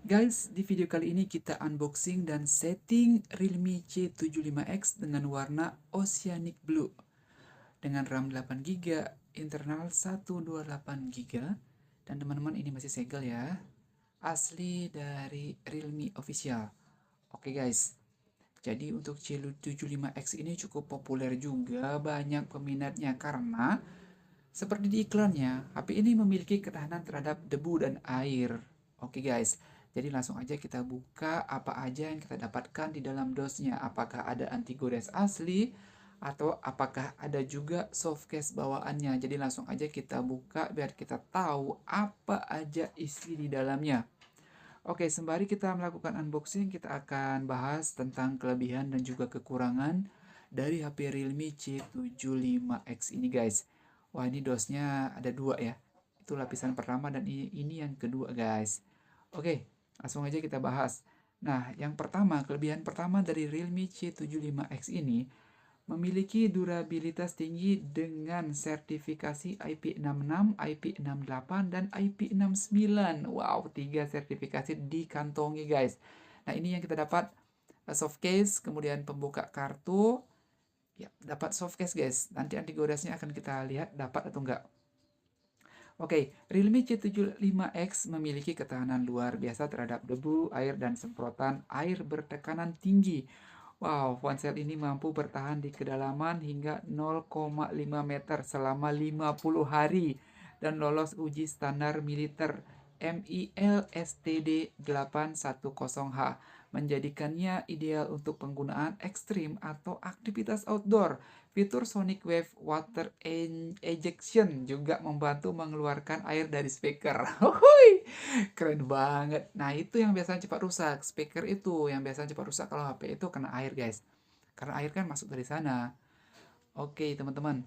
Guys, di video kali ini kita unboxing dan setting Realme C75X dengan warna Oceanic Blue dengan RAM 8 GB, internal 128 GB, dan teman-teman ini masih segel ya, asli dari Realme Official. Oke guys, jadi untuk C75X ini cukup populer juga, banyak peminatnya karena seperti di iklannya, HP ini memiliki ketahanan terhadap debu dan air. Oke guys, jadi langsung aja kita buka apa aja yang kita dapatkan di dalam dosnya. Apakah ada anti gores asli atau apakah ada juga softcase bawaannya. Jadi langsung aja kita buka biar kita tahu apa aja isi di dalamnya. Oke, sembari kita melakukan unboxing, kita akan bahas tentang kelebihan dan juga kekurangan dari HP Realme C75X ini guys. Wah, ini dosnya ada dua ya. Itu lapisan pertama dan ini yang kedua guys. Oke, langsung aja kita bahas. Nah, yang pertama, kelebihan pertama dari Realme C75X ini memiliki durabilitas tinggi dengan sertifikasi IP66, IP68, dan IP69. Wow, 3 sertifikasi dikantongi guys. Nah, ini yang kita dapat soft case, kemudian pembuka kartu. Ya, dapat soft case guys. Nanti anti goresnya akan kita lihat dapat atau enggak. Oke, Realme C75X memiliki ketahanan luar biasa terhadap debu, air, dan semprotan air bertekanan tinggi. Wow, ponsel ini mampu bertahan di kedalaman hingga 0,5 meter selama 50 hari dan lolos uji standar militer MIL STD 810H, menjadikannya ideal untuk penggunaan ekstrim atau aktivitas outdoor. Fitur Sonic Wave Water Ejection juga membantu mengeluarkan air dari speaker. Keren banget. Nah, itu yang biasanya cepat rusak. Speaker itu yang biasanya cepat rusak kalau HP itu kena air, guys. Karena air kan masuk dari sana. Oke, teman-teman.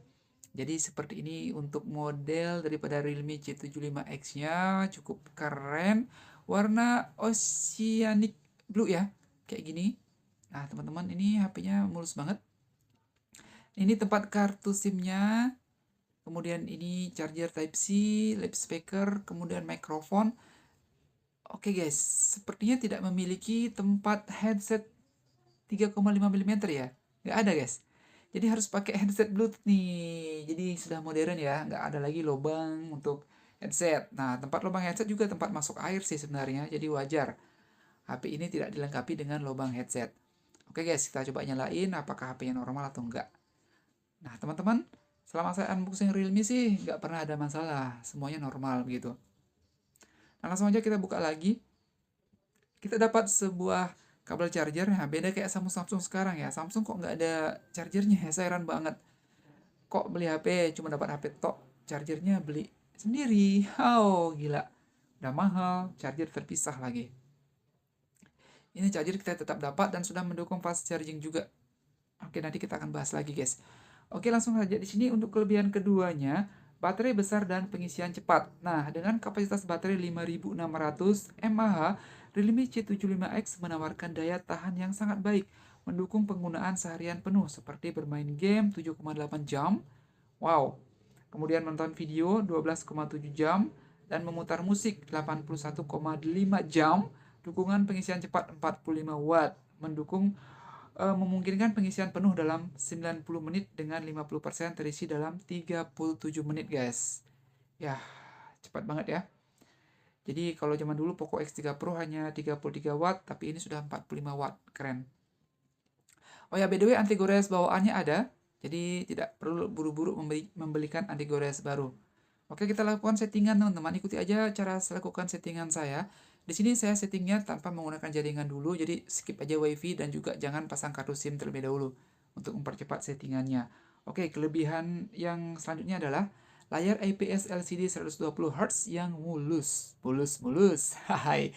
Jadi seperti ini untuk model daripada Realme C75X-nya, cukup keren. Warna Oceanic Blue ya, kayak gini. Nah, teman-teman, ini HP-nya mulus banget. Ini tempat kartu SIM-nya. Kemudian ini charger Type-C, loudspeaker, kemudian mikrofon. Oke guys, sepertinya tidak memiliki tempat headset 3,5 mm ya. Nggak ada guys. Jadi harus pakai headset Bluetooth nih. Jadi sudah modern ya, nggak ada lagi lubang untuk headset. Nah, tempat lubang headset juga tempat masuk air sih sebenarnya. Jadi wajar HP ini tidak dilengkapi dengan lubang headset. Oke guys, kita coba nyalain apakah HP-nya normal atau enggak. Nah, teman-teman, selama saya unboxing Realme sih nggak pernah ada masalah. Semuanya normal begitu. Nah, langsung aja kita buka lagi. Kita dapat sebuah kabel charger. Nah, beda kayak Samsung sekarang ya. Samsung kok nggak ada chargernya ya, saya heran banget. Kok beli HP cuma dapat HP tok, chargernya beli sendiri. Oh, gila. Udah mahal, charger terpisah lagi. Ini charger kita tetap dapat dan sudah mendukung fast charging juga. Oke, nanti kita akan bahas lagi, guys. Oke, langsung saja di sini untuk kelebihan keduanya, baterai besar dan pengisian cepat. Nah, dengan kapasitas baterai 5600 mAh, Realme C75X menawarkan daya tahan yang sangat baik, mendukung penggunaan seharian penuh seperti bermain game 7,8 jam. Wow. Kemudian nonton video 12,7 jam dan memutar musik 81,5 jam. Dukungan pengisian cepat 45 watt, memungkinkan pengisian penuh dalam 90 menit dengan 50% terisi dalam 37 menit guys. Ya, cepat banget ya. Jadi kalau zaman dulu Poco X3 Pro hanya 33 watt, tapi ini sudah 45 watt. Keren. Oh ya, by the way, anti gores bawaannya ada. Jadi tidak perlu buru-buru membelikan anti gores baru. Oke, kita lakukan settingan teman-teman. Ikuti aja cara saya lakukan settingan saya. Di sini saya settingnya tanpa menggunakan jaringan dulu, jadi skip aja WiFi dan juga jangan pasang kartu SIM terlebih dahulu untuk mempercepat settingannya. Oke, kelebihan yang selanjutnya adalah layar IPS LCD 120 Hz yang mulus. Mulus. Hai.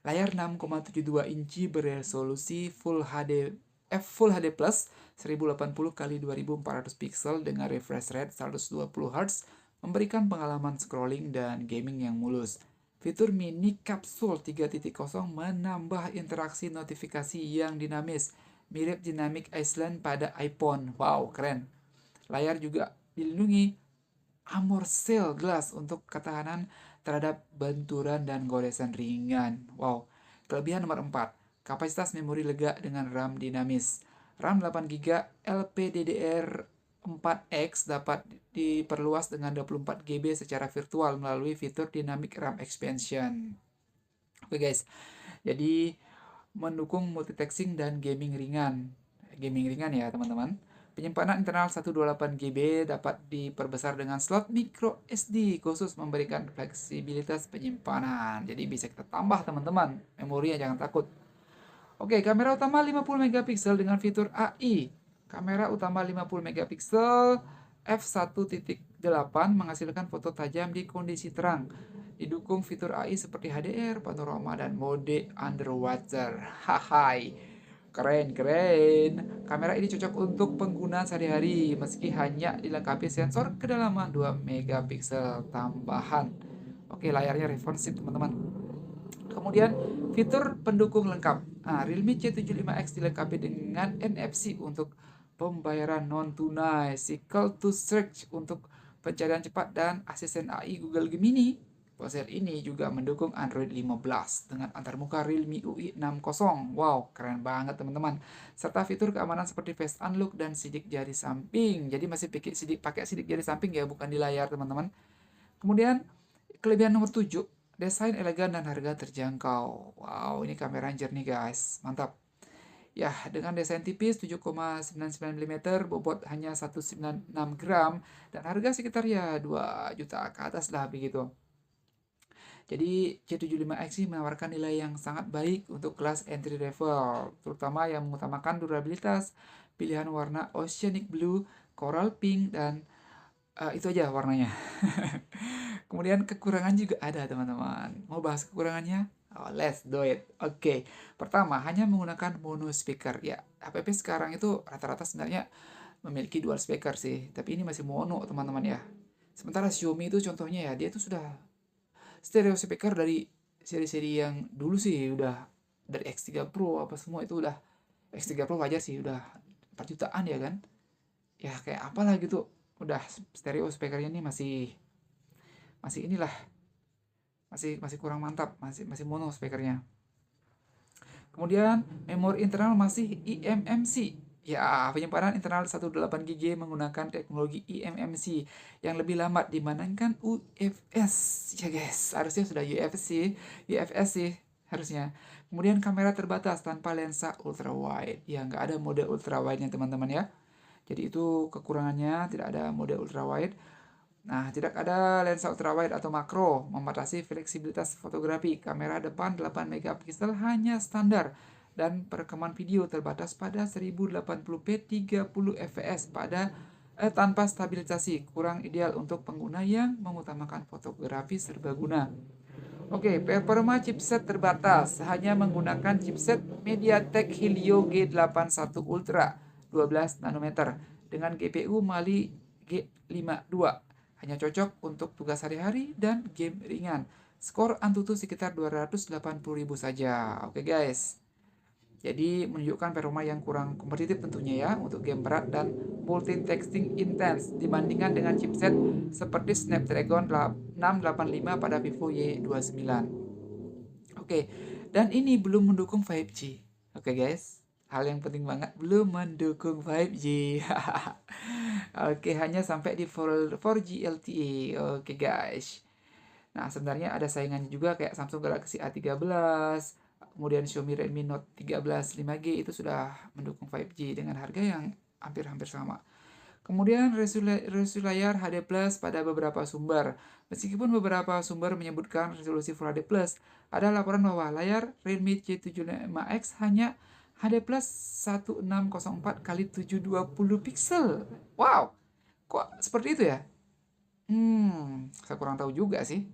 Layar 6,72 inci beresolusi Full HD Plus 1080 x 2400 pixel dengan refresh rate 120 Hz memberikan pengalaman scrolling dan gaming yang mulus. Fitur mini kapsul 3.0 menambah interaksi notifikasi yang dinamis, mirip Dynamic Island pada iPhone. Wow, keren. Layar juga dilindungi AMOLED Glass untuk ketahanan terhadap benturan dan goresan ringan. Wow. Kelebihan nomor 4, kapasitas memori lega dengan RAM dinamis. RAM 8GB LPDDR4X dapat diperluas dengan 24GB secara virtual melalui fitur Dynamic RAM Expansion. Oke guys, jadi mendukung multitasking dan gaming ringan. Gaming ringan ya teman-teman. Penyimpanan internal 128GB dapat diperbesar dengan slot micro SD khusus memberikan fleksibilitas penyimpanan. Jadi bisa kita tambah teman-teman, memorinya jangan takut. Oke, kamera utama 50MP dengan fitur AI. Kamera utama 50MP f1.8 menghasilkan foto tajam di kondisi terang. Didukung fitur AI seperti HDR, panorama, dan mode underwater. Hai, keren. Kamera ini cocok untuk penggunaan sehari-hari meski hanya dilengkapi sensor kedalaman 2MP tambahan. Oke, layarnya responsif teman-teman. Kemudian fitur pendukung lengkap. Realme C75X dilengkapi dengan NFC untuk pembayaran non tunai, Cycle to Search untuk pencarian cepat, dan asisten AI Google Gemini. Ponsel ini juga mendukung Android 15 dengan antarmuka Realme UI 60. Wow, keren banget teman-teman. Serta fitur keamanan seperti Face Unlock dan sidik jari samping. Jadi masih pakai sidik jari samping ya, bukan di layar teman-teman. Kemudian kelebihan nomor 7, desain elegan dan harga terjangkau. Wow, ini kamera jernih guys, mantap. Ya, dengan desain tipis 7,99 mm, bobot hanya 196 gram, dan harga sekitar ya 2 juta ke atas lah begitu. Jadi C75X ini menawarkan nilai yang sangat baik untuk kelas entry level, terutama yang mengutamakan durabilitas, pilihan warna oceanic blue, coral pink, dan itu aja warnanya. Kemudian kekurangan juga ada teman-teman. Mau bahas kekurangannya? Oh, let's do it. Oke. Pertama, hanya menggunakan mono speaker. Ya, HPP sekarang itu rata-rata sebenarnya memiliki dual speaker sih. Tapi ini masih mono teman-teman ya. Sementara Xiaomi itu contohnya ya, dia itu sudah stereo speaker dari seri-seri yang dulu sih. Udah dari X3 Pro apa semua itu udah. X3 Pro wajar sih, udah 4 jutaan ya kan. Ya kayak apalah gitu. Udah stereo speakernya ini masih inilah, masih kurang mantap, masih mono speakernya. Kemudian memori internal masih eMMC. Ya, penyimpanan internal 128GB menggunakan teknologi eMMC yang lebih lambat dibandingkan UFS. Ya guys, harusnya sudah UFS sih harusnya. Kemudian kamera terbatas tanpa lensa ultrawide. Ya, nggak ada mode ultrawide-nya teman-teman ya. Jadi itu kekurangannya, tidak ada mode ultrawide. Nah, tidak ada lensa ultrawide atau makro, membatasi fleksibilitas fotografi. Kamera depan 8MP hanya standar, dan perekaman video terbatas pada 1080p 30fps tanpa stabilisasi, kurang ideal untuk pengguna yang mengutamakan fotografi serbaguna. Oke, performa chipset terbatas, hanya menggunakan chipset MediaTek Helio G81 Ultra 12 nanometer dengan GPU Mali G52. Hanya cocok untuk tugas sehari-hari dan game ringan. Skor Antutu sekitar 280.000 saja. Oke guys. Jadi menunjukkan performa yang kurang kompetitif tentunya ya untuk game berat dan multitasking intens dibandingkan dengan chipset seperti Snapdragon 685 pada Vivo Y29. Oke, dan ini belum mendukung 5G. Oke guys, hal yang penting banget, belum mendukung 5G. Oke, hanya sampai di 4G LTE. Oke guys. Nah, sebenarnya ada saingannya juga kayak Samsung Galaxy A13, kemudian Xiaomi Redmi Note 13 5G itu sudah mendukung 5G dengan harga yang hampir-hampir sama. Kemudian resolusi layar HD+ pada beberapa sumber. Meskipun beberapa sumber menyebutkan resolusi Full HD+, ada laporan bahwa layar Realme C75X hanya HD+ 1604 x 720 pixel. Wow, kok seperti itu ya? Saya kurang tahu juga sih.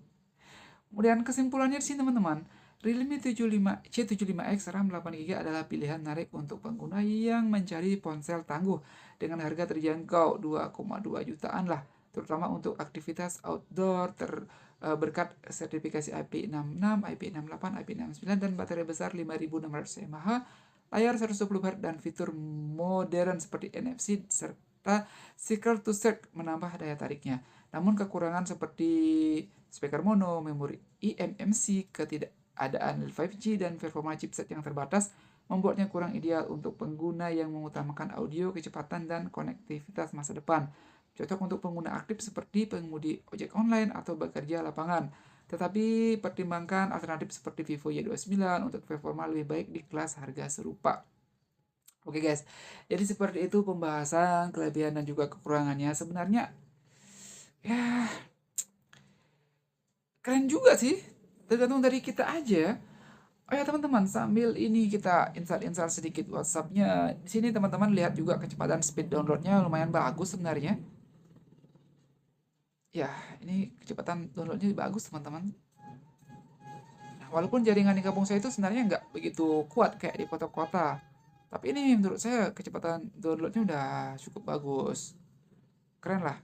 Kemudian kesimpulannya sih teman-teman, Realme C75X RAM 8GB adalah pilihan menarik untuk pengguna yang mencari ponsel tangguh dengan harga terjangkau 2,2 jutaan lah, terutama untuk aktivitas outdoor berkat sertifikasi IP66, IP68, IP69, dan baterai besar 5600 mAh, layar 120Hz, dan fitur modern seperti NFC serta Cycle to Search menambah daya tariknya. Namun kekurangan seperti speaker mono, memori eMMC, keadaan 5G dan performa chipset yang terbatas membuatnya kurang ideal untuk pengguna yang mengutamakan audio, kecepatan, dan konektivitas masa depan. Cocok untuk pengguna aktif seperti pengemudi ojek online atau bekerja lapangan. Tetapi pertimbangkan alternatif seperti Vivo Y29 untuk performa lebih baik di kelas harga serupa. Oke guys, jadi seperti itu pembahasan kelebihan dan juga kekurangannya. Sebenarnya ya keren juga sih, tergantung dari kita aja. Oh ya teman-teman, sambil ini kita install sedikit WhatsApp-nya. Di sini teman-teman lihat juga kecepatan speed download-nya lumayan bagus sebenarnya. Ya, ini kecepatan download-nya bagus teman-teman. Nah, walaupun jaringan di kampung saya itu sebenarnya nggak begitu kuat kayak di kota-kota. Tapi ini menurut saya kecepatan download-nya udah cukup bagus. Keren lah.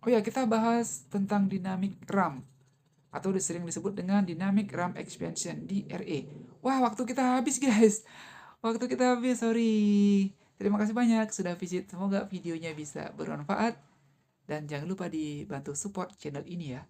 Oh ya, kita bahas tentang dynamic RAM atau sering disebut dengan dynamic RAM expansion DRA. Wah, waktu kita habis guys. Waktu kita habis, sorry. Terima kasih banyak sudah visit. Semoga videonya bisa bermanfaat dan jangan lupa dibantu support channel ini ya.